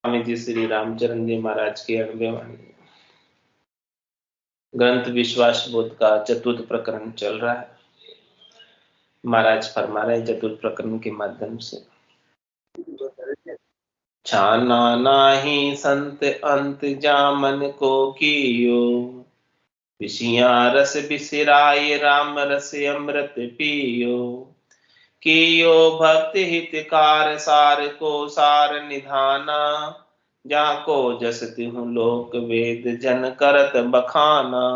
स्वामी जी श्री रामचरण जी महाराज की अणुव्य वाणी। ग्रंथ विश्वास बोध का चतुर्थ प्रकरण चल रहा है। महाराज फरमा रहे चतुर्थ प्रकरण के माध्यम से, छाना नाही संत अंत जामन को कियो, विषिया रस बिसराय राम रस अमृत पियो, कियो भक्ति हितकार सार को सार निधाना, जाको जस तिहु लोक वेद जन करत बखाना,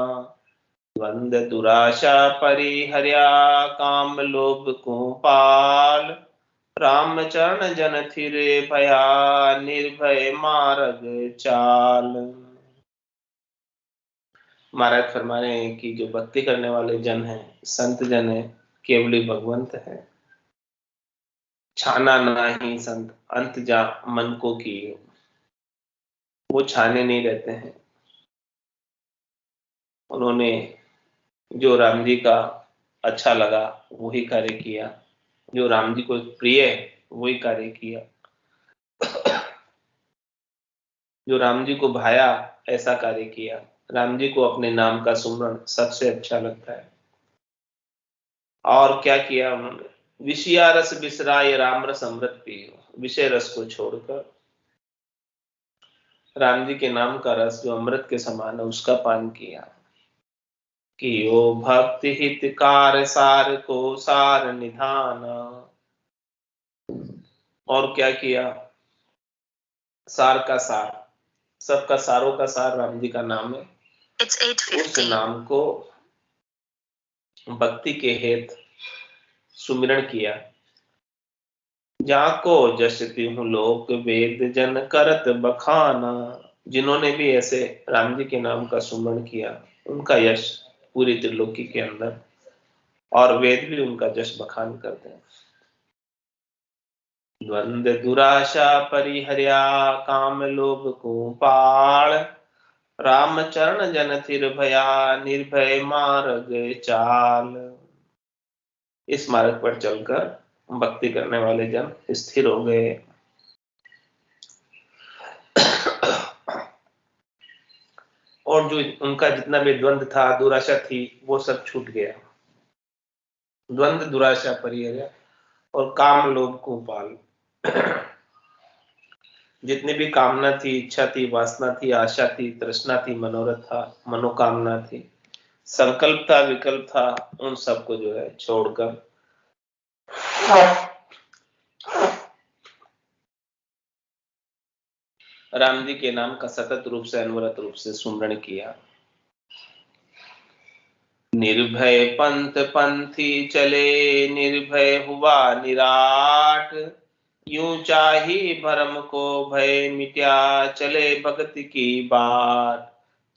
द्वंद दुराशा परिहर्या काम लोभ को पाल, राम चरण जन थिरे भया निर्भय मार्ग चाल। महाराज फरमा रहे हैं कि जो भक्ति करने वाले जन हैं, संत जन है, केवली भगवंत है। छाना नहीं संत अंत जा मन को कियो, वो छाने नहीं रहते हैं। उन्होंने जो राम जी का अच्छा लगा वही कार्य किया, जो राम जी को प्रिय है वही कार्य किया, जो राम जी को भाया ऐसा कार्य किया। राम जी को अपने नाम का सुमरण सबसे अच्छा लगता है। और क्या किया उन्होंने? विषया रस बिसराय राम रस अमृत पियो, विषय रस को छोड़कर राम जी के नाम का रस जो अमृत के समान है उसका पान किया। कियो भक्ति हितकार सार को सार निधान, और क्या किया? सार का सार, सबका सारों का सार राम जी का नाम है। उस नाम को भक्ति के हेतु सुमिरण किया। जाको जस तिहु लोक वेद जन करत बखाना, जिन्होंने भी ऐसे राम जी के नाम का सुमरण किया उनका यश पूरी त्रिलोकी के अंदर, और वेद भी उनका जश बखान करते हैं। द्वंद दुराशा परिहर्या काम लोभ को पाल, राम चरण जन थिर भया निर्भय मार्ग चाल। इस मार्ग पर चलकर भक्ति करने वाले जन स्थिर हो गए। और जो उनका जितना भी द्वंद था, दुराशा थी, वो सब छूट गया। द्वंद दुराशा परिहर्या और काम लोभ को पाल। जितनी भी कामना थी, इच्छा थी, वासना थी, आशा थी, तृष्णा थी, मनोरथ था, मनोकामना थी, संकल्प था, विकल्प था, उन सबको जो है छोड़कर राम जी के नाम का सतत रूप से अनवरत रूप से सुमरण किया। निर्भय पंथ पंथी चले निर्भय हुआ निराट, यूं चाही भरम को भय मिट्या चले भक्ति की बाट,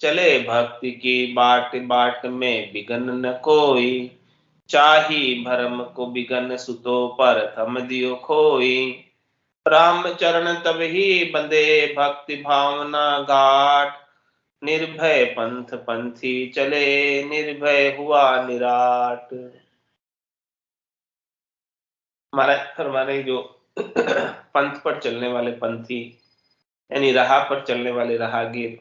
चले भक्ति की बाट बाट में बिगन न कोई, चाही भरम को बिगन सुतो पर थम दियो खोई, राम चरण तब ही बंदे भक्ति भावना घाट, निर्भय पंथ पंथी चले निर्भय हुआ निराट। हमारे जो पंथ पर चलने वाले पंथी यानी राह पर चलने वाले राहगीर,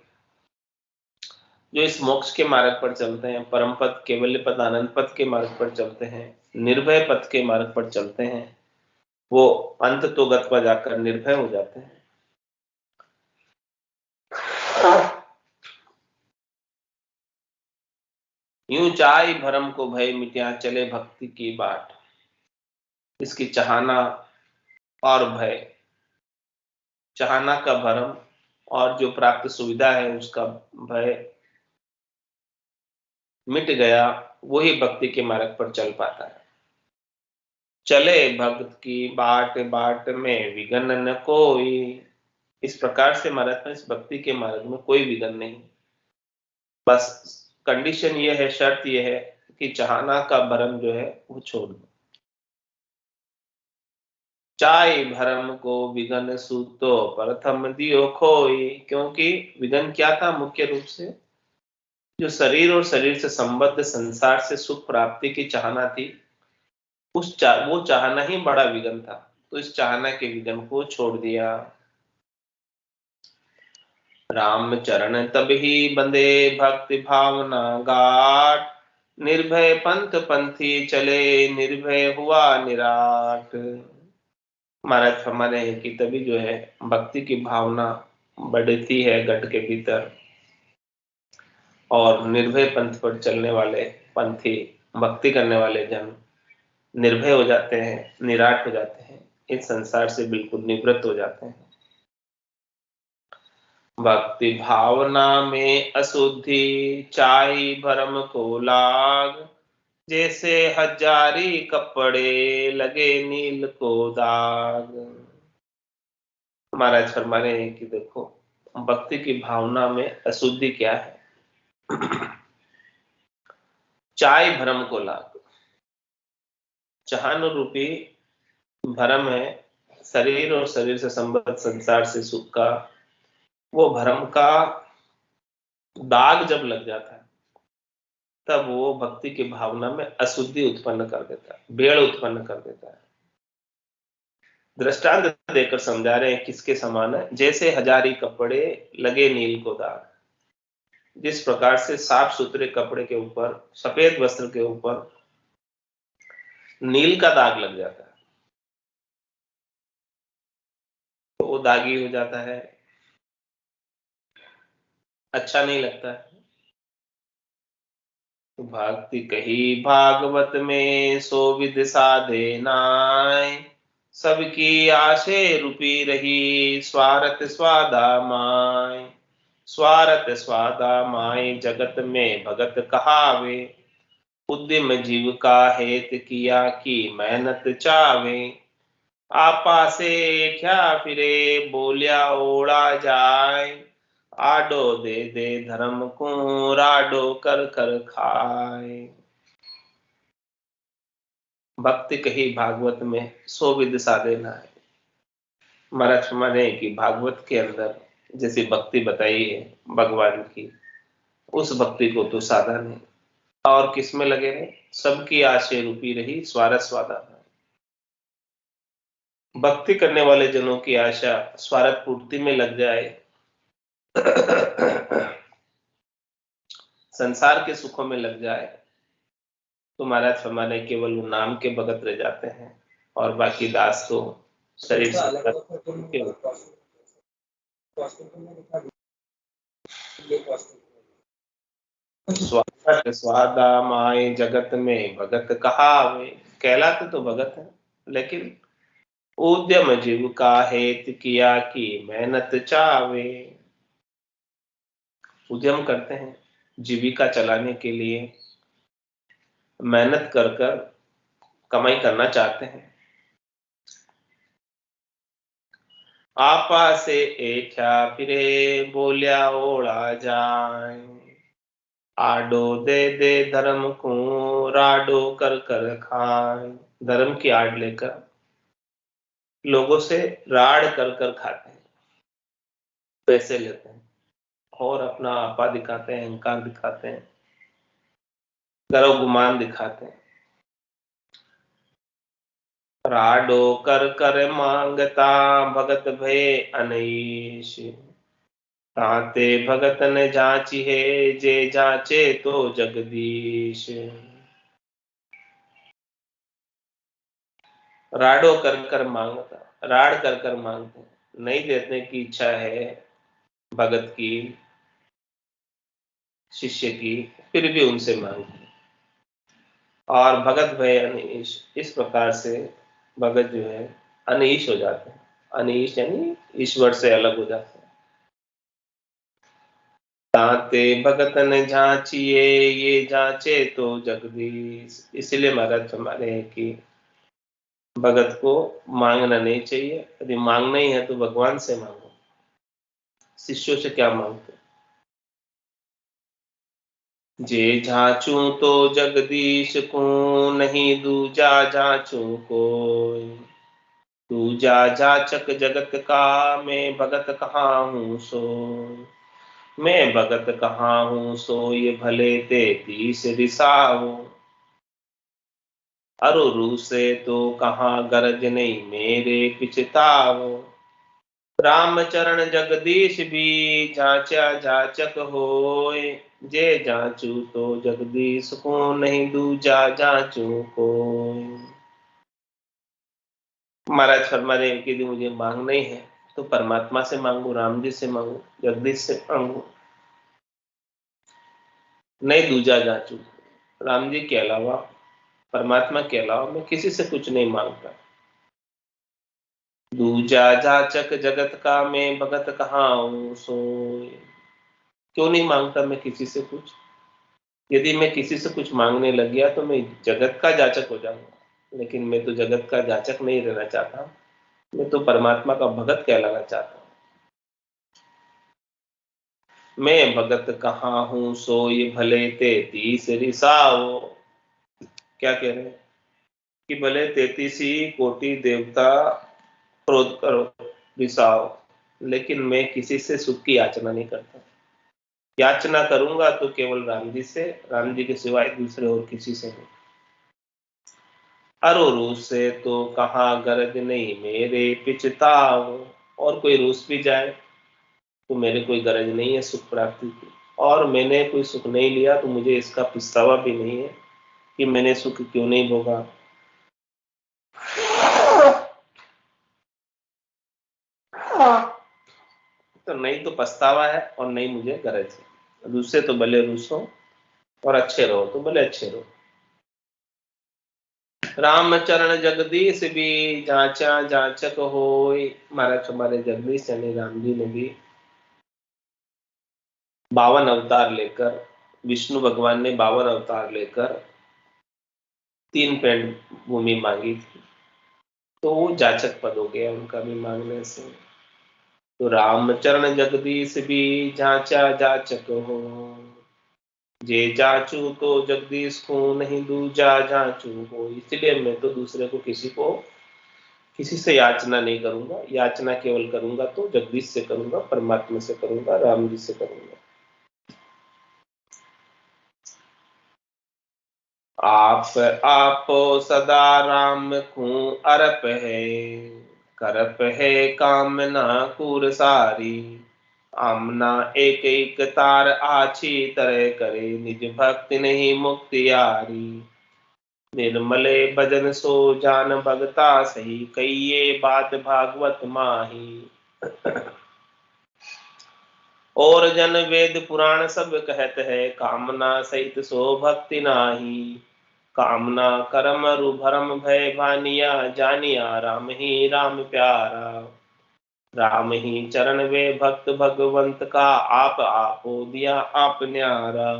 जो इस मोक्ष के मार्ग पर चलते हैं, परम पद, केवल्य पद, आनंद पद के मार्ग पर चलते हैं, निर्भय पद के मार्ग पर चलते हैं, वो अंत तो गत पर जाकर निर्भय हो जाते हैं। यूं चाय भरम को भय मिट्या चले भक्ति की बाट। इसकी चाहना और भय, चाहना का भरम और जो प्राप्त सुविधा है उसका भय मिट गया, वही भक्ति के मार्ग पर चल पाता है। चले भक्त की बाट बाट में विघन न कोई, इस प्रकार से महाराज इस भक्ति के मार्ग में कोई विघन नहीं। बस कंडीशन ये है, शर्त ये है कि चाहना का भरम जो है वो छोड़ दो। चाय भरम को विघन सूतो प्रथम दियो खोई, क्योंकि विघन क्या था? मुख्य रूप से जो शरीर और शरीर से संबद्ध संसार से सुख प्राप्ति की चाहना थी, वो चाहना ही बड़ा विघन था। तो इस चाहना के विघन को छोड़ दिया। राम चरण तब ही बंदे भक्ति भावना गाट, निर्भय पंथ पंथी चले निर्भय हुआ निराट। महाराज फरमाने हैं कि तभी जो है भक्ति की भावना बढ़ती है घट के भीतर, और निर्भय पंथ पर चलने वाले पंथी, भक्ति करने वाले जन निर्भय हो जाते हैं, निराट हो जाते हैं, इस संसार से बिल्कुल निवृत्त हो जाते हैं। भक्ति भावना में अशुद्धि चाही भरम को लाग, जैसे हजारी कपड़े लगे नील को दाग। महाराज फरमा रहे हैं कि देखो भक्ति की भावना में अशुद्धि क्या है। चाय भरम को लाग, चाहन रूपी भरम है, शरीर और शरीर से संबद्ध संसार से सुख का, वो भरम का दाग जब लग जाता है तब वो भक्ति की भावना में अशुद्धि उत्पन्न कर देता है, भेड़ उत्पन्न कर देता है। दृष्टांत देकर समझा रहे हैं किसके समान है, जैसे हजारी कपड़े लगे नील को दाग। जिस प्रकार से साफ सुथरे कपड़े के ऊपर, सफेद वस्त्र के ऊपर नील का दाग लग जाता है तो वो दागी हो जाता है, अच्छा नहीं लगता है। भक्ति कही भागवत में सो विध साधे नाय, सबकी आशे रूपी रही स्वार्थ स्वादा माय। स्वार्थ स्वादा माय जगत में भगत कहावे, उद्यम जीव का हेत किया की मेहनत चावे। आपा से क्या फिरे बोलिया ओढ़ा जाए, आडो दे दे धर्म को राडो कर कर खाए। भक्ति कही भागवत में सो विध साधे नाय। महाराज फरमाते हैं कि भागवत के अंदर जैसी भक्ति बताई है भगवान की, उस भक्ति को तो साधा नहीं, और किस में लगे रहे, सबकी आशय रूपी रही स्वार्थ स्वादा। भक्ति करने वाले जनों की आशा स्वार्थ पूर्ति में लग जाए, संसार के सुखों में लग जाए, तो महाराज फरमाने केवल वो नाम के भगत रह जाते हैं और बाकी दास तो शरीर स्वार्थ स्वादा माए जगत में भगत कहावे। कहलाते तो भगत है, लेकिन उद्यम जीव का हेत किया कि मेहनत चावे। उद्यम करते हैं जीविका चलाने के लिए, मेहनत कर कर कमाई करना चाहते हैं। आपा से एठा फिरे बोलिया ओढ़ा जाए, आडो दे दे धर्म को राडो कर कर खाए। धर्म की आड़ लेकर लोगों से राड़ कर कर खाते हैं, पैसे लेते हैं और अपना आपा दिखाते हैं, अहंकार दिखाते हैं, गर्व गुमान दिखाते हैं। राडो कर कर मांगता भगत भय अनईश, ताते भगत न जाची है जे जाचे तो जगदीश। राडो कर कर मांगता, राड कर कर मांगते, नहीं देने की इच्छा है भगत की, शिष्य की, फिर भी उनसे मांगते, और भगत भय अनीश, इस प्रकार से भगत जो है अनीश हो जाते हैं। अनीश यानी ईश्वर से अलग हो जाते हैं। ताते भगत न जाचिए ये जाचे तो जगदीश। इसलिए महाराज हमारे हैं कि भगत को मांगना नहीं चाहिए, यदि मांगना ही है तो भगवान से मांगो, शिष्यों से क्या मांगते। जे जाचू तो जगदीश को, नहीं दूजा जाचू कोई। दूजा जाचक जगत का, मैं भगत कहाँ हूँ सो। मैं भगत कहाँ हूँ सो ये भले ते तीस रिसाओ। अरु रू से तो कहाँ गरज नहीं मेरे पिछताओ। राम चरण जगदीश भी जांचा जाचक होय। जे जांचू तो जगदीश को नहीं दूजा जांचू को। महाराज फरमा रहे हैं कि यदि मुझे मांगना ही है तो परमात्मा से मांगू, राम जी से मांगू, जगदीश से मांगू, नहीं दूजा जांचू। राम जी के अलावा, परमात्मा के अलावा मैं किसी से कुछ नहीं मांगता। दूजा जाचक जगत का मैं भगत कहाँ हूँ सोय। क्यों नहीं मांगता मैं किसी से कुछ? यदि मैं किसी से कुछ मांगने लग गया तो मैं जगत का जाचक हो जाऊंगा, लेकिन मैं तो जगत का जाचक नहीं रहना चाहता। मैं तो परमात्मा का भगत कहलाना चाहता हूँ। मैं भगत कहाँ हूँ सोई भले तेतीस रिसाओ। क्या कह रहे हैं कि भले 33 कोटि देवता क्रोध करो, रिसाओ, लेकिन मैं किसी से सुख की याचना नहीं करता। याचना करूंगा तो केवल राम जी से, राम जी के सिवाय दूसरे और किसी से नहीं। अरो रूस से तो कहाँ गरज नहीं मेरे पिछताओ। और कोई रूस भी जाए तो मेरे कोई गरज नहीं है सुख प्राप्ति की, और मैंने कोई सुख नहीं लिया तो मुझे इसका पछतावा भी नहीं है कि मैंने सुख क्यों नहीं भोगा। तो नहीं तो पछतावा है और नहीं मुझे गरज है। दूसरे तो भले रूसो और अच्छे रहो तो भले अच्छे रहो। राम चरण जगदीश भी जांचा जांचक होय। महाराज हमारे जगदीश यानी राम जी ने भी 52 अवतार लेकर, विष्णु भगवान ने 52 अवतार लेकर 3 पेड़ भूमि मांगी थी, तो वो जाचक पद हो गया उनका भी मांगने से। तो राम चरण जगदीश भी जांचा जाचक हो। जे जाचू तो जगदीश को नहीं दूजा जाचू हो। इसलिए मैं तो दूसरे को किसी से याचना नहीं करूंगा। याचना केवल करूंगा तो जगदीश से करूंगा, परमात्मा से करूंगा, राम जी से करूंगा। आप आपो सदा राम खूं अरप है। करप है कामना कूर सारी। आमना एक एक तार आछी तरह करे। निज भक्ति नहीं मुक्ति यारी। निर्मले भजन सो जान भगता सही। कहिए बात भागवत माही। और जन वेद पुराण सब कहत है। कामना सहित सो भक्ति नाही। कामना करम रु भरम भय भानिया। जानिया राम ही राम प्यारा। राम ही चरण वे भक्त भगवंत का। आप आपो दिया आप न्यारा।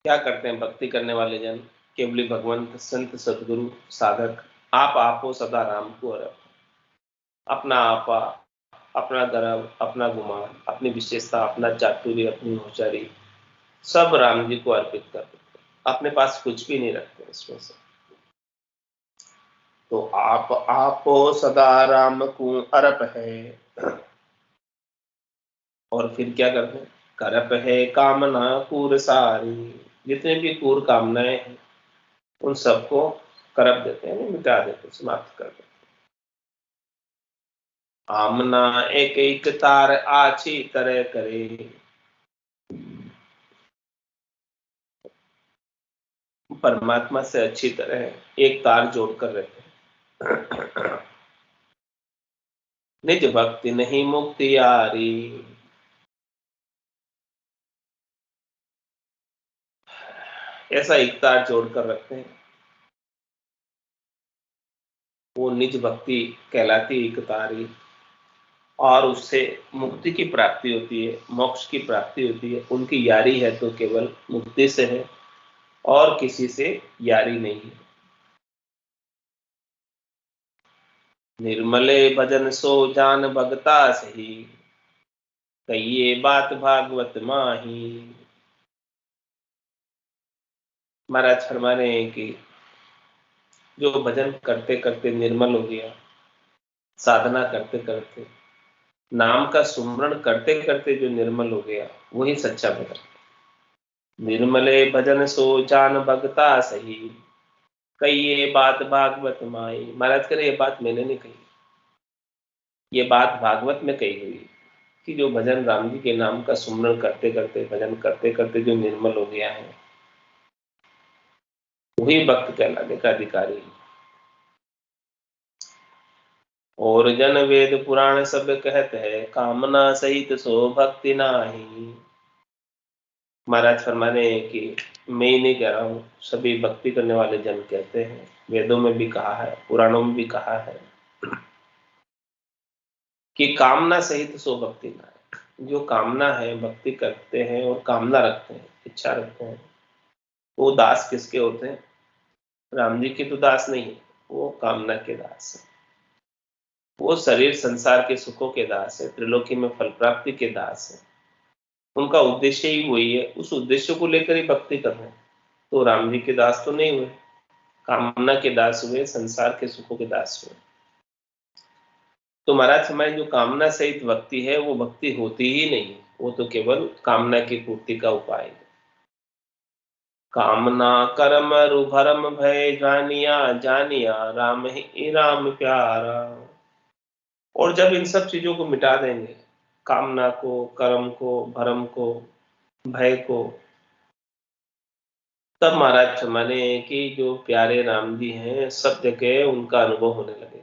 क्या करते हैं भक्ति करने वाले जन? केवली भगवंत संत सदगुरु साधक आप आपो सदा राम को अर्प। अपना आपा, अपना गर्व, अपना गुमान, अपनी विशेषता, अपना चातुर्य, अपनी होशियारी सब राम जी को अर्पित कर देते। अपने पास कुछ भी नहीं रखते इसमें से। तो आप आपो सदा राम को अर्प है। और फिर क्या करते हैं? करप है कामना कूर सारी। जितने भी कूर कामनाएं हैं उन सबको करप देते हैं, मिटा देते, समाप्त कर देते। आमना एक एक तार आछी तरह करे। परमात्मा से अच्छी तरह एक तार जोड़कर रखे। निज भक्ति नहीं मुक्ति यारी। ऐसा एक तार जोड़कर रखते हैं, वो निज भक्ति कहलाती एक तारी। और उससे मुक्ति की प्राप्ति होती है, मोक्ष की प्राप्ति होती है। उनकी यारी है तो केवल मुक्ति से है और किसी से यारी नहीं है। निर्मले भजन सो जान भगता सही। कहिए बात भागवत माही। महाराज फरमा रहे हैं कि जो भजन करते करते निर्मल हो गया, साधना करते करते नाम का सुमरण करते करते जो निर्मल हो गया वही सच्चा भजन। निर्मले भजन सो जान भगता सही, कई ये बात भागवत माई। महाराज कह रहे ये बात मैंने नहीं कही, ये बात भागवत में कही हुई कि जो भजन राम जी के नाम का सुमरण करते करते, भजन करते करते जो निर्मल हो गया है वही भक्त कहलाने का अधिकारी है। और जन वेद पुराण सब कहते हैं, कामना सहित सो भक्ति नाही। महाराज फरमाने कि मैं ही नहीं कह रहा हूं, सभी भक्ति करने वाले जन कहते हैं, वेदों में भी कहा है, पुराणों में भी कहा है कि कामना सहित सो भक्ति नाही। जो कामना है, भक्ति करते हैं और कामना रखते हैं, इच्छा रखते हैं, वो दास किसके होते हैं? राम जी के तो दास नहीं है, वो कामना के दास है। वो शरीर संसार के सुखों के दास है, त्रिलोकी में फल प्राप्ति के दास है। उनका उद्देश्य ही वही है, उस उद्देश्य को लेकर ही भक्ति कर रहे हैं। तो राम जी के दास तो नहीं हुए, कामना के दास हुए, संसार के सुखों के दास हुए। तो महाराज हमारी जो कामना सहित भक्ति है वो भक्ति होती ही नहीं, वो तो केवल कामना की पूर्ति का उपाय है। कामना कर्म रुभरम भय जानिया, जानिया राम ही राम प्यारा। और जब इन सब चीजों को मिटा देंगे, कामना को, कर्म को, भरम को, भय को, तब महाराज माने कि जो प्यारे राम जी हैं सब जगह उनका अनुभव होने लगेगा।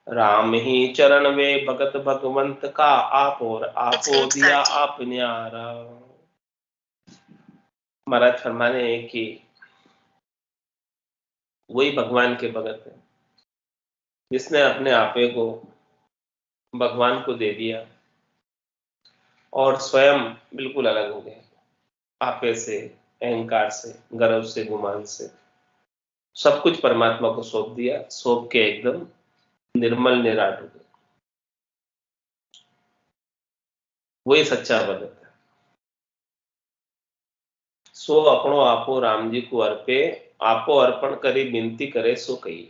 राम ही चरण वे भगत भगवंत का, आप और आपो दिया आप न्यारा। महाराज फरमाने कि वही भगवान के भगत है जिसने अपने आपे को भगवान को दे दिया और स्वयं बिल्कुल अलग हो गए, आपे से, अहंकार से, गर्व से, गुमान से, सब कुछ परमात्मा को सौंप दिया, सौंप के एकदम निर्मल निराट हो गए। वही सच्चा भगत है। सो अपनो आपो राम जी को अर्पे, आपो अर्पण करी विनती करे सो कही।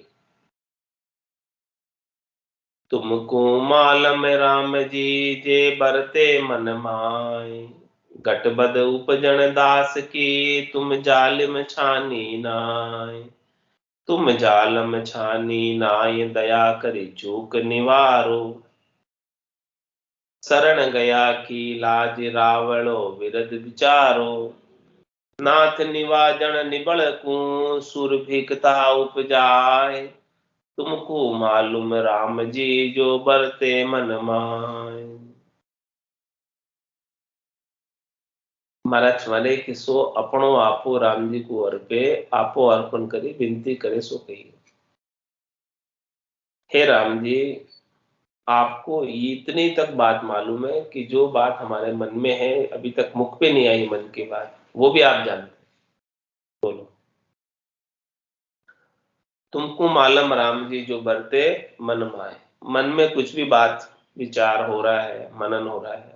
तुमको मालम राम जी जे बरते मन माय, गटबद उपजन दास की तुम जालिम छानी नाय। तुम जालम छानी नाय दया करी चूक निवारो, शरण गया की लाज रावणो विरद विचारो। नाथ निवाजन निबल को सुरभिकता उपजाए, तुमको मालूम राम जी जो बरते मन माय। महाराज वाले कि सो अपनो आपो राम जी को अर्पे, आपो अर्पण करी विनती करे सो कही। हे राम जी, आपको इतनी तक बात मालूम है कि जो बात हमारे मन में है अभी तक मुख पे नहीं आई, मन की बात, वो भी आप जानते हैं। बोलो। तुमको मालूम राम जी जो बरते मन माए। मन में कुछ भी बात विचार हो रहा है, मनन हो रहा है,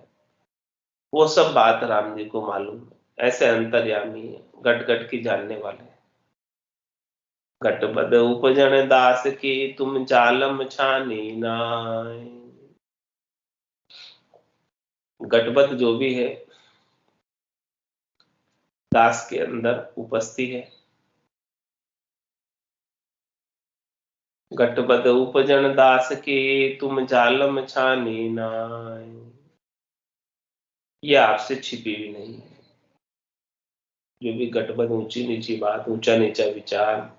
वो सब बात राम जी को मालूम है। ऐसे अंतर्यामी है, घट घट की जानने वाले। घटबद उपजन दास की तुम जालम छानी नाय। घटबद जो भी है दास के अंदर उपस्थित है। घटबद उपजन दास की तुम जालम छानी नाय। ये आपसे छिपी भी नहीं है। जो भी घटबद, ऊंची नीची बात, ऊंचा नीचा विचार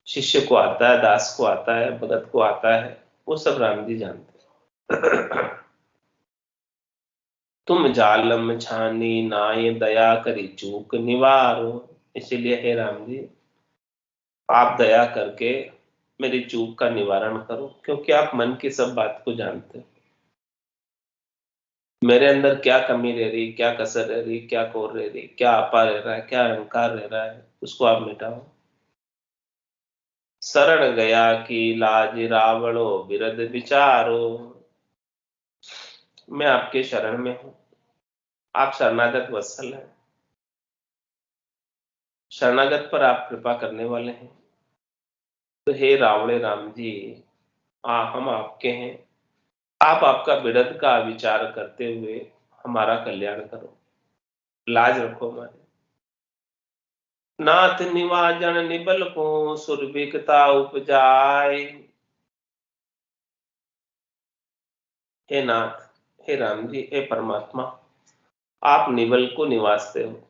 शिष्य को आता है, दास को आता है, भगत को आता है, वो सब राम जी जानते हैं। तुम जालम छानी नाय दया करी चूक निवारो। इसीलिए हे राम जी, आप दया करके मेरी चूक का निवारण करो, क्योंकि आप मन की सब बात को जानते हो। मेरे अंदर क्या कमी रह रही, क्या कसर रह रही, क्या कोर रह रही, क्या आपा रह रहा है, क्या अहंकार रह रहा है, उसको आप मिटाओ। शरण गया की लाज रावणो बिरद विचारो। मैं आपके शरण में हूं, आप शरणागत वत्सल हैं। शरणागत पर आप कृपा करने वाले हैं। तो हे रावणे राम जी, हम आपके हैं। आप आपका बिरध का विचार करते हुए हमारा कल्याण करो, लाज रखो हमारे। नाथ निवाजन निबल को सुरभिकता उपजाए। हे नाथ, हे राम जी, हे परमात्मा, आप निबल को निवासते हो।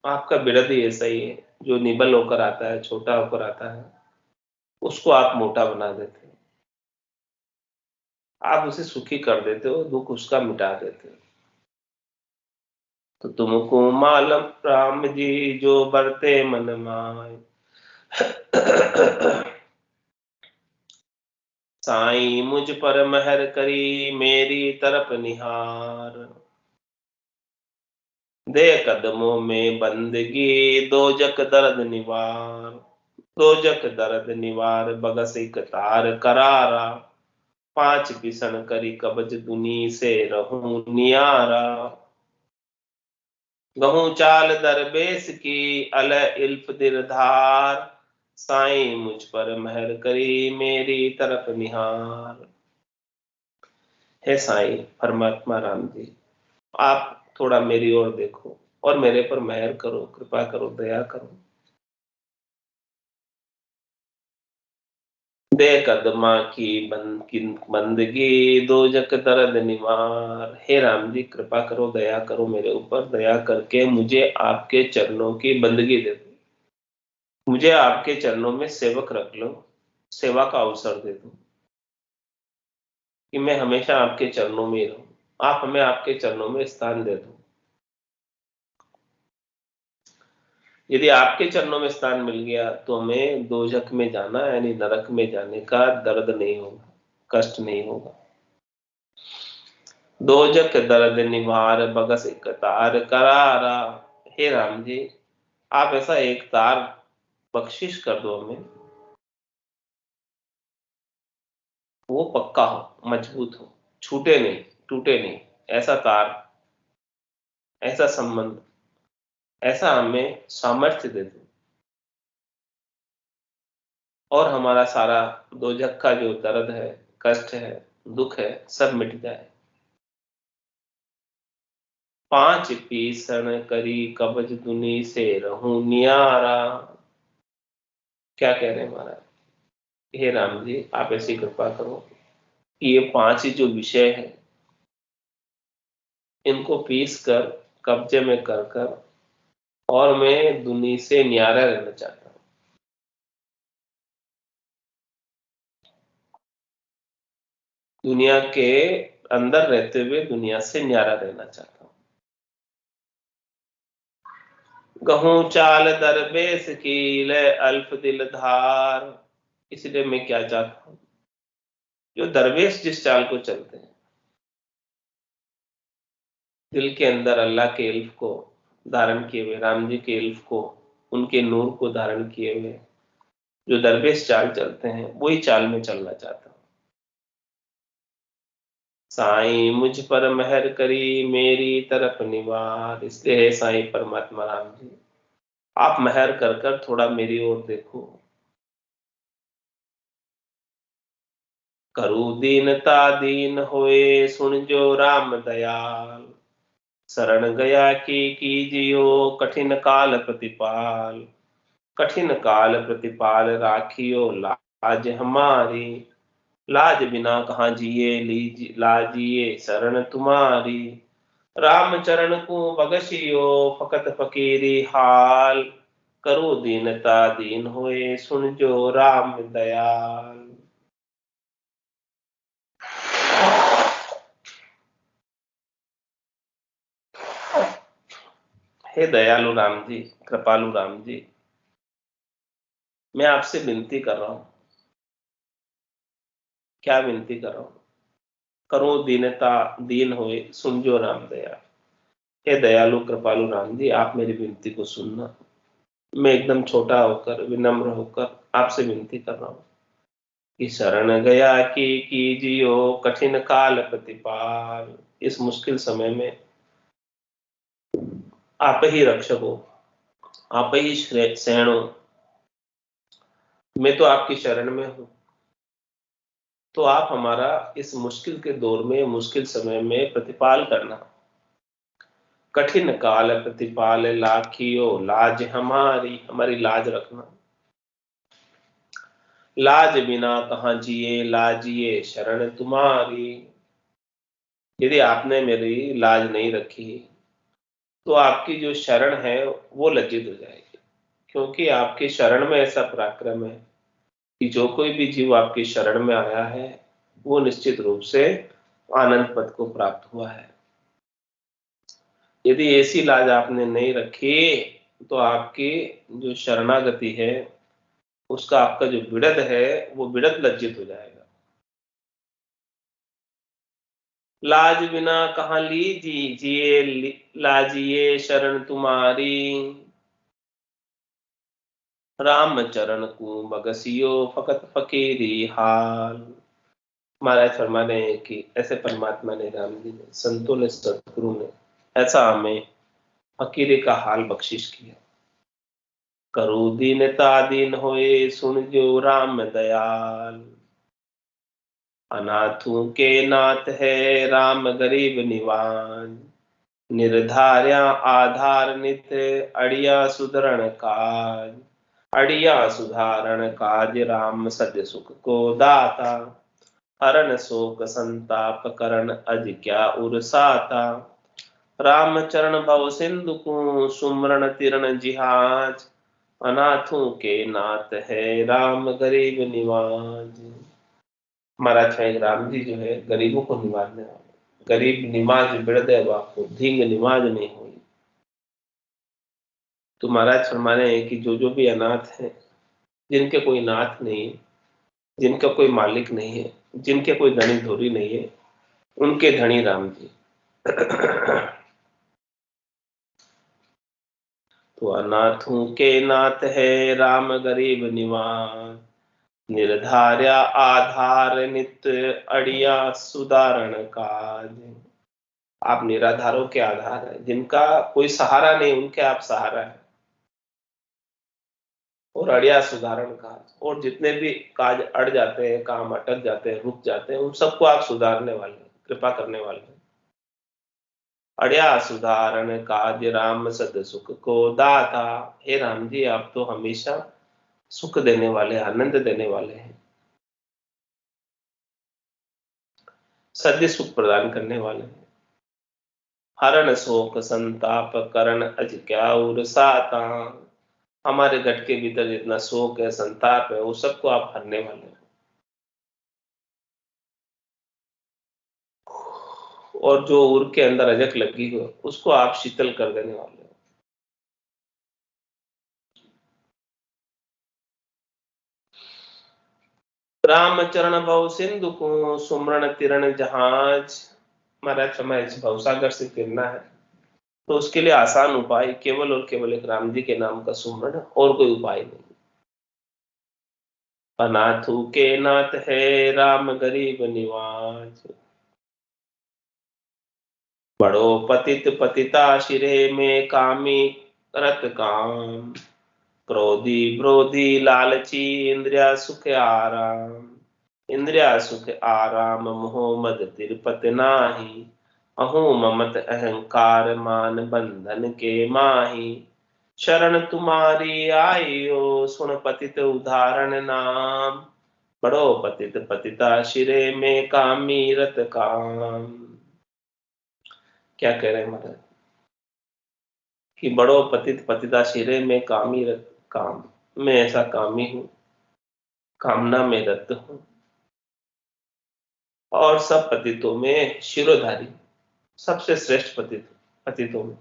आपका बिरध ही ऐसा ही है, जो निबल होकर आता है, छोटा होकर आता है, उसको आप मोटा बना देते हो। आप उसे सुखी कर देते हो, दुख उसका मिटा देते हो। तो तुमको मालूम राम जी, जो बरते मन माय। साईं मुझ पर महर करी, मेरी तरफ निहार। दे कदमों में बंदगी, दोजक दर्द निवार। दोजक दर्द निवार, बगस एक तार करारा। पांच पिसन करी कबज, दुनी से रहूं नियारा। गहूं चाल दरबेस की, अल इल्फ दिरधार। साईं मुझ पर महर करी, मेरी तरफ निहार। हे साईं परमात्मा राम जी, आप थोड़ा मेरी ओर देखो और मेरे पर महर करो, कृपा करो, दया करो। दे कदमा की बंदगी, दोजक दर्द निवार। हे राम जी, कृपा करो, दया करो मेरे ऊपर, दया करके मुझे आपके चरणों की बंदगी दे दो। मुझे आपके चरणों में सेवक रख लो, सेवा का अवसर दे दो, कि मैं हमेशा आपके चरणों में ही रहूं। आप हमें आपके चरणों में स्थान दे दो। यदि आपके चरणों में स्थान मिल गया तो हमें दोजख में जाना, यानी नरक में जाने का दर्द नहीं होगा, कष्ट नहीं होगा। दोजख दर्द निवार, बगस एक तार करारा। हे राम जी, आप ऐसा एक तार बख्शिश कर दो हमें, वो पक्का हो, मजबूत हो, छूटे नहीं, टूटे नहीं। ऐसा तार, ऐसा संबंध, ऐसा हमें सामर्थ्य दे दो, और हमारा सारा दोजख का जो दर्द है, कष्ट है, दुख है, सब मिट जाए। पांच पीसण करी कबज, दुनी से रहूं नियारा। क्या कह रहे हैं महाराज? हे राम जी, आप ऐसी कृपा करो कि ये पांच ही जो विषय है, इनको पीस कर, कब्जे में कर कर, और मैं दुनी से न्यारा रहना चाहता हूँ। दुनिया के अंदर रहते हुए दुनिया से न्यारा रहना चाहता हूँ। गहूं चाल दरबेस की, ले अल्फ दिल धार। इसलिए मैं क्या चाहता हूँ, जो दरवेश जिस चाल को चलते हैं, दिल के अंदर अल्लाह के इल्फ को धारण किए हुए, राम जी के इल्फ को, उनके नूर को धारण किए हुए जो दरवेश चाल चलते हैं, वही चाल में चलना चाहता हूँ। साईं मुझ पर महर करी, मेरी तरफ निवार। इसलिए है साईं परमात्मा राम जी, आप महर कर कर थोड़ा मेरी ओर देखो। करू दीनता दीन होए, सुन जो राम दयाल। शरण गया की कीजियो, कठिन काल प्रतिपाल। कठिन काल प्रतिपाल, राखियो लाज हमारी। लाज बिना कहाँ जिए, लाजिए शरण तुम्हारी। राम चरण को बगसियो, फकत फकीरी हाल। करो दीनता दीन होए, सुन जो राम दयाल। हे दयालु राम जी, कृपालु राम जी, मैं आपसे विनती कर रहा हूँ। क्या विनती कर रहा हूँ? करो दीनता दीन होए, सुन जो राम दयाल। हे दयालु कृपालु राम जी, आप मेरी विनती को सुनना। मैं एकदम छोटा होकर, विनम्र होकर आपसे विनती कर रहा हूँ कि शरण गया की कीजियो, कठिन काल प्रतिपाल। इस मुश्किल समय में आप ही रक्षक हो, आप ही शरणो, मैं तो आपकी शरण में हूं। तो आप हमारा इस मुश्किल के दौर में, मुश्किल समय में प्रतिपाल करना। कठिन काल प्रतिपाल लाखियो लाज हमारी, हमारी लाज रखना। लाज बिना कहाँ जिए लाजिए शरण तुम्हारी। यदि आपने मेरी लाज नहीं रखी तो आपकी जो शरण है वो लज्जित हो जाएगी, क्योंकि आपकी शरण में ऐसा पराक्रम है कि जो कोई भी जीव आपकी शरण में आया है वो निश्चित रूप से आनंद पद को प्राप्त हुआ है। यदि ऐसी लाज आपने नहीं रखी तो आपकी जो शरणागति है उसका, आपका जो विड़द है वो विड़द लज्जित हो जाएगा। लाज बिना कहाँ लीजिए लाजिए शरण तुम्हारी। राम चरण को बगसियो फकत फकीरी हाल। महाराज फरमा रहे हैं कि ऐसे परमात्मा ने, राम जी ने, संतों ने, सतगुरु ने ऐसा हमें फकीरी का हाल बख्शिश किया। करो दीनता दीन होए सुन जो राम दयाल। अनाथों के नाथ है राम गरीब निवान। निर्धार्या आधार नित अड़िया सुधरण काज। अड़िया सुधारण काज राम सद सुख को दाता। हरण शोक संताप करण अज क्या उरसाता। राम चरण भव सिंधु को सुमरण तिरण जिहाज। अनाथों के नाथ है राम गरीब निवाज। महाराज भाई राम जी जो है गरीबों को निवाजने वाले। गरीब निमाज बिरदे बापू धींग निमाज नहीं हुई। तो महाराज फरमाने हैं कि जो जो भी अनाथ है, जिनके कोई नाथ नहीं है, जिनका कोई मालिक नहीं है, जिनके कोई धनी धोरी नहीं है, उनके धनी राम जी। तो अनाथों के नाथ है राम गरीब निवाज। निर्धार्या आधार नित्य अड़िया सुधारण काज। आप निराधारों के आधार है, जिनका कोई सहारा नहीं उनके आप सहारा है। और अड़िया सुधारण काज, और जितने भी काज अड़ जाते हैं, काम अटक जाते हैं, रुक जाते हैं, उन सबको आप सुधारने वाले हैं, कृपा करने वाले हैं। अड़िया सुधारण काज राम सद सुख को दाता। हे राम जी आप तो हमेशा सुख देने वाले, आनंद देने वाले हैं, सद्य सुख प्रदान करने वाले हैं। हरण शोक संताप करण अज क्या उरसाता। हमारे घट के भीतर जितना शोक है, संताप है, वो सबको आप हरने वाले हो। और जो उर के अंदर अजक लगी हो उसको आप शीतल कर देने वाले हो। राम चरण भव सिंधु को सुमरण तिरण जहाज। महाराज समय इस भवसागर से तिरना है तो उसके लिए आसान उपाय केवल और केवल एक राम जी के नाम का सुमरण, और कोई उपाय नहीं। अनाथों के नाथ है राम गरीब निवाज। बड़ो पतित पतिता शिरे में कामी करत काम। क्रोधी ब्रोधी लालची इंद्रिया सुख आराम। इंद्रिया सुख आराम मोह मद तिरपत नाही। अहो ममत अहंकार मान बंधन के माही। शरण तुम्हारी आइयो सुन पतित उदाहरण नाम। बड़ो पतित पतिता शिरे में कामी रत काम। क्या कह रहे हैं महाराज कि बड़ो पतित पतिता शिरे में कामी रत काम। मैं ऐसा कामी हूं, कामना में रत हूं, और सब पतितों में शिरोधारी, सबसे श्रेष्ठ पतितों में।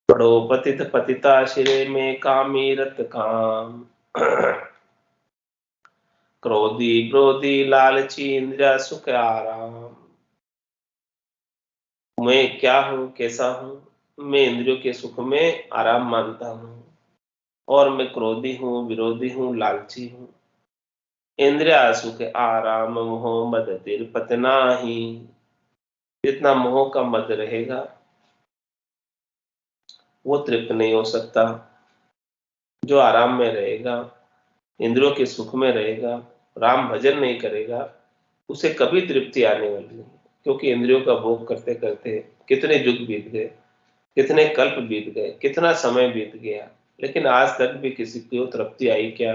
बड़ो पतित पतिता शिरे में कामी रत काम। क्रोधी क्रोधी लालची इंद्रिया सुख आराम। मैं क्या हूं, कैसा हूं? मैं इंद्रियों के सुख में आराम मानता हूं, और मैं क्रोधी हूं, विरोधी हूं, लालची हूं। इंद्रिया सुख आराम मोह मद तिरपत नाही। जितना मोह का मद रहेगा वो तृप्त नहीं हो सकता। जो आराम में रहेगा, इंद्रियों के सुख में रहेगा, राम भजन नहीं करेगा, उसे कभी तृप्ति आने वाली नहीं। क्योंकि इंद्रियों का भोग करते करते कितने युग बीत गए, कितने कल्प बीत गए, कितना समय बीत गया, लेकिन आज तक भी किसी को तृप्ति आई क्या?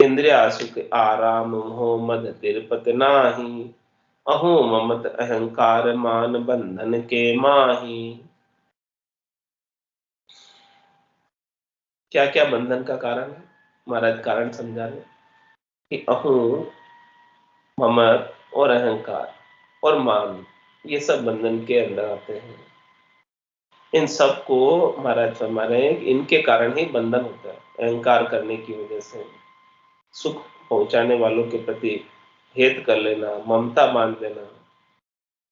इंद्रिया सुख आराम हो मद तिरपत नाही, अहो ममत अहंकार मान बंधन के माही। क्या क्या बंधन का कारण है? महाराज कारण समझा रहे कि अहो, ममत और अहंकार और मान, ये सब बंधन के अंदर आते हैं। इन सब को महाराज फरमा रहे हैं कि इनके कारण ही बंधन होता है। अहंकार करने की वजह से, सुख पहुंचाने वालों के प्रति हेत कर लेना, ममता बांध लेना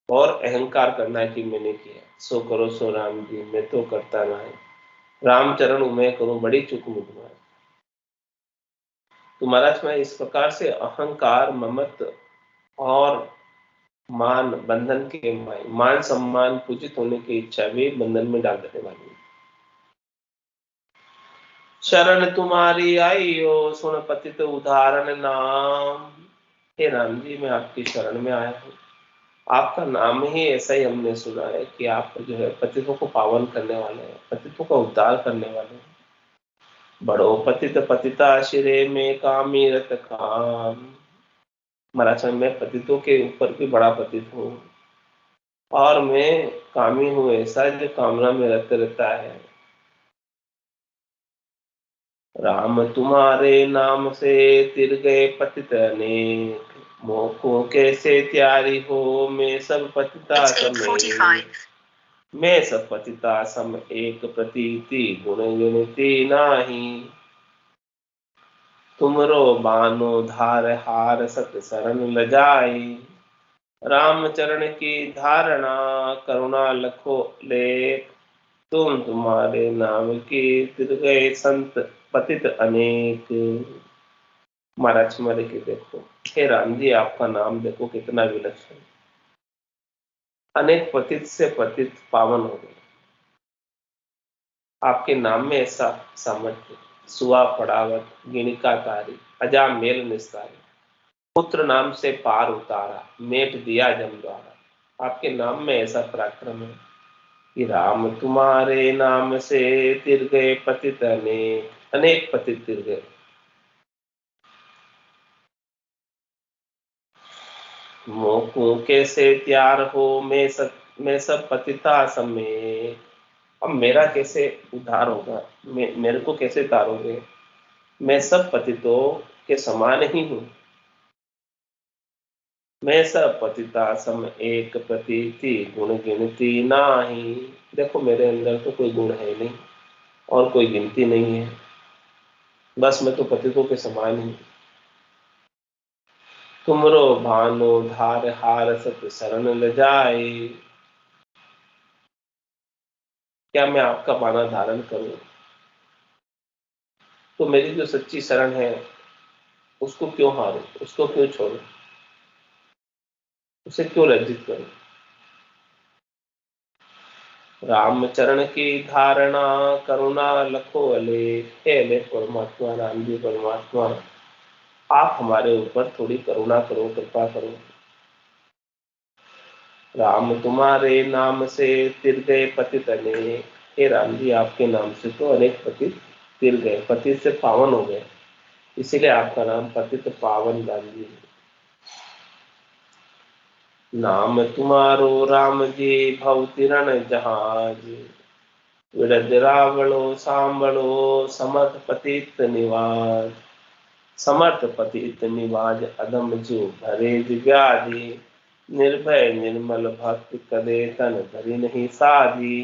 और अहंकार करना कि मैंने किया, सो करो सो राम जी, मैं तो करता ना है, रामचरण मैं करूं बड़ी चूक मुझ। तो महाराज में इस प्रकार से अहंकार, ममत और मान बंधन के मान सम्मान पूजित होने की इच्छा भी बंधन में डाल देने वाली है। शरण तुम्हारी आई हो सुन पतित उदाहरण नाम। हे राम जी, मैं आपकी शरण में आया हूँ। आपका नाम ही ऐसा ही हमने सुना है कि आप जो है पतितों को पावन करने वाले हैं, पतितों का उद्धार करने वाले हैं। बड़ो पतित पतिता शिरे में कामी रत काम। महाराज मैं पतितों के ऊपर भी बड़ा पतित हूँ और मैं कामी हूँ, ऐसा जो कामना में रत रहता है। राम तुम्हारे नाम से तिर गए पतित अनेक, मोको कैसे त्यारी हो मैं सब पतिता समेत। मैं सब पतिता सम एक प्रतीति गुण गिनती नाही, तुमरो बानो धार हार सत शरण लजाई। रामचरण की धारणा करुणा लखो लेख, तुम्हारे नाम की तिर गए संत पतित अनेक। महाराज मरे की देखो, हे राम जी आपका नाम देखो कितना विलक्षण, अनेक पतित से पतित पावन हो गए। आपके नाम में ऐसा सामर्थ्य, सुआ पड़ावत गिणिका तारी, अजा मेल निस्तारी, पुत्र नाम से पार उतारा, मेट दिया जम द्वारा। आपके नाम में ऐसा पराक्रम है कि राम तुम्हारे नाम से तिर गए पतित अनेक, अनेक पतित तिर गए। मोको कैसे त्यार हो मैं सब पतिता समेत। अब मेरा कैसे उद्धार होगा, मेरे को कैसे तारोगे? मैं सब पतितों के समान ही हूँ। मैं सब पतिता सम एक प्रतीति गुण गिनती नाही। देखो मेरे अंदर तो कोई गुण है नहीं और कोई गिनती नहीं है, बस मैं तो पतितों के समान ही। तुमरो भानो धार हार सत शरण ल जाए। क्या मैं आपका बाना धारण करूं तो मेरी जो सच्ची शरण है उसको क्यों हारूं, उसको क्यों छोड़ूं, उसे क्यों लज्जित करूं? रामचरण की धारणा करुणा लखो अलेख। हे अलेख परमात्मा, राम जी परमात्मा, आप हमारे ऊपर थोड़ी करुणा करो, कृपा करो। राम तुम्हारे नाम से तिर गए पतित अनेक। हे राम जी आपके नाम से तो अनेक पतित तिर गए, पतित से पावन हो गए, इसीलिए आपका नाम पतित पावन राम जी है। नाम तुम्हारो राम जी भव तिरण जहाज, विरज रावणो सांबलो समर्थ पतित निवाज। समर्थ पतित निवाज अदम जो भरे व्याधि, निर्भय निर्मल भक्त कदे तन धरि नहीं साधी।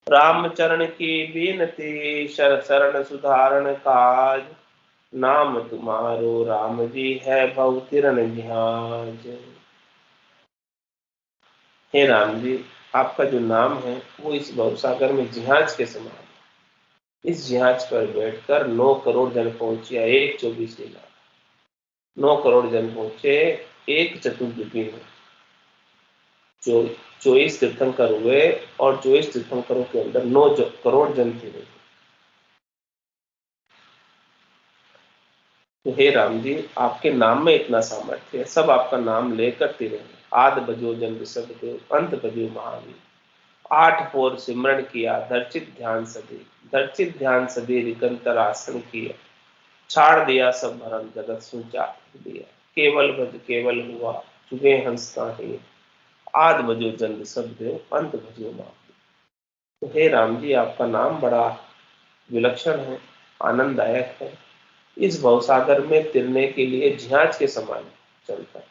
रामचरण की बीनती शरण सुधारण काज, नाम तुम्हारो राम जी है भव तिरण जहाज। हे राम जी आपका जो नाम है वो इस भवसागर में जहाज के समान है। इस जहाज पर बैठकर 9 करोड़ जन पहुंचे, एक 24 लाख, 9 करोड़ जन पहुंचे एक चतुर्युगी में। जो 24 तीर्थंकर हुए और 24 तीर्थंकरों के अंदर 9 करोड़ जन थे। तो हे राम जी, आपके नाम में इतना सामर्थ्य है, सब आपका नाम लेकर तिरे। आद बजो जन ऋषभ देव, अंत बजो महावीर। 8 पोर सिमरण किया, दर्चित ध्यान सदी निरंतर आसन किया। छाड़ दिया सब भरम, जगत सूचा दिया। केवल भज केवल हुआ, चुगे हंस ही। आद बजो जन ऋषभ देव, अंत बजो महावीर। तो हे राम जी, आपका नाम बड़ा विलक्षण है, आनंददायक है। इस भवसागर में तिरने के लिए जहाज के समान चलता है।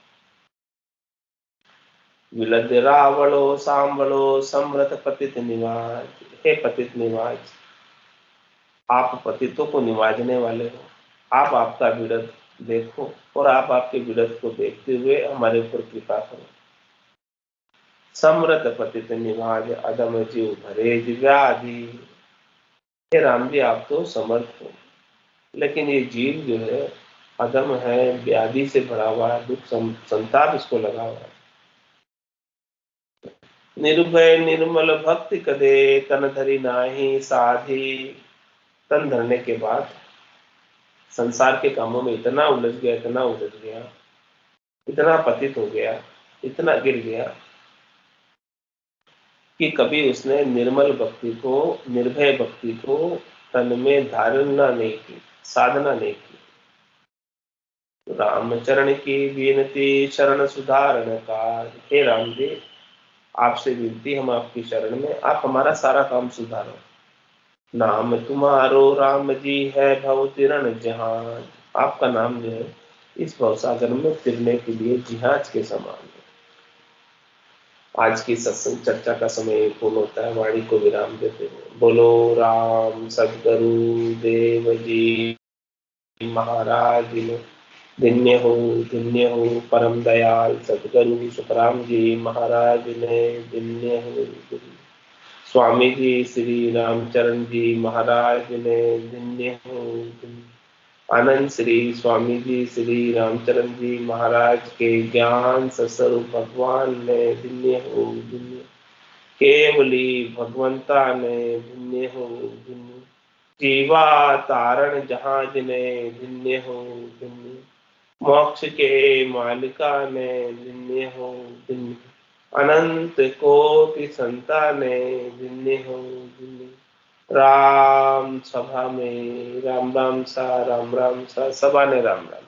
विलद रावलो सांवलो समृत पतित निवाज। हे पतित निवाज, आप पतितों को निवाजने वाले हो। आप आपका विरद देखो और आप आपके विरद को देखते हुए हमारे ऊपर कृपा करो। समृत पतित निवाज, अदम जीव भरे दिव्याधि। हे राम जी, आप तो समर्थ हो, लेकिन ये जीव जो है अदम है, व्याधि से भरा हुआ है, दुख संताप इसको लगा हुआ है। निर्भय निर्मल भक्ति कदे, तन धरी नाही साधी। तन धरने के बाद संसार के कामों में इतना उलझ गया, इतना पतित हो गया, इतना गिर गया कि कभी उसने निर्मल भक्ति को, निर्भय भक्ति को तन में धारणा नहीं की, साधना नहीं की। रामचरण की विनती शरण सुधारण का। हे राम जी, आपसे विनती, हम आपकी शरण में, आप हमारा सारा काम सुधारो। नाम तुम्हारो राम जी है, भव तिरण जहाज। आपका नाम जो है इस भवसागर में तिरने के लिए जिहाज के समान है। आज की सत्संग चर्चा का समय पूर्ण होता है, वाणी को विराम देते हैं। बोलो राम सदगुरु देव जी महाराज ने धन्य हो परम दयाल सदगुरु सुखराम जी महाराज ने धन्य हो। स्वामी जी श्री रामचरण जी महाराज ने धन्य हो। आनंद श्री स्वामी जी श्री रामचरण जी महाराज के ज्ञान सस्वरूप भगवान ने धन्य हो धन्य। केवली भगवंता ने धन्य हो धन्य। जीवा तारण जहाज ने धन्य हो धन्य। मोक्ष के मालिका ने धन्य हो धन्य। अनंत कोटि संताने धन्य हो धन्य। राम सभा में राम राम सा, राम राम सा, सभा ने राम राम।